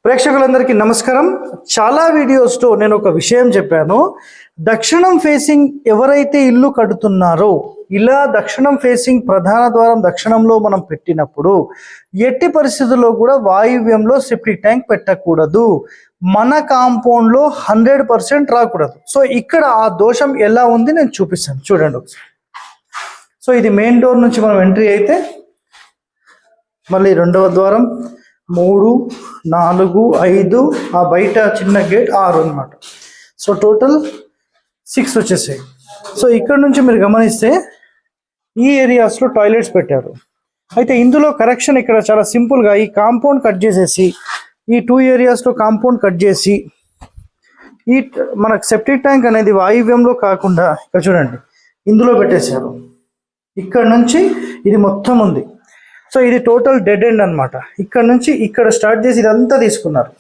ప్రేక్షకులందరికీ నమస్కారం. చాలా వీడియోస్లో నేను ఒక విషయం చెప్పాను. దక్షిణం ఫేసింగ్ ఎవరైతే ఇల్లు కడుతున్నారో, ఇలా దక్షిణం ఫేసింగ్ ప్రధాన ద్వారం దక్షిణంలో మనం పెట్టినప్పుడు ఎట్టి పరిస్థితుల్లో కూడా వాయువ్యంలో సెప్టిక్ ట్యాంక్ పెట్టకూడదు. మన కాంపౌండ్లో 100% రాకూడదు. సో ఇక్కడ ఆ దోషం ఎలా ఉంది నేను చూపిస్తాను, చూడండి ఒకసారి. సో ఇది మెయిన్ డోర్ నుంచి మనం ఎంట్రీ అయితే, మళ్ళీ రెండవ ద్వారం 3, 4, 5, ఆ బయట చిన్న గేట్ 6 అన్నమాట. సో టోటల్ 6 వచ్చేసాయి. సో ఇక్కడ నుంచి మీరు గమనిస్తే ఈ ఏరియాస్లో టాయిలెట్స్ పెట్టారు. అయితే ఇందులో కరెక్షన్ ఇక్కడ చాలా సింపుల్గా ఈ కాంపౌండ్ కట్ చేసేసి, ఈ 2 ఏరియాస్లో కాంపౌండ్ కట్ చేసి, ఈ మనకు సెప్టిక్ ట్యాంక్ అనేది వాయువ్యంలో కాకుండా ఇక్కడ చూడండి ఇందులో పెట్టేశారు. ఇక్కడ నుంచి ఇది మొత్తం ఉంది. సో ఇది టోటల్ డెడ్ ఎండ్ అనమాట. ఇక్కడ నుంచి ఇక్కడ స్టార్ట్ చేసి ఇదంతా తీసుకున్నారు.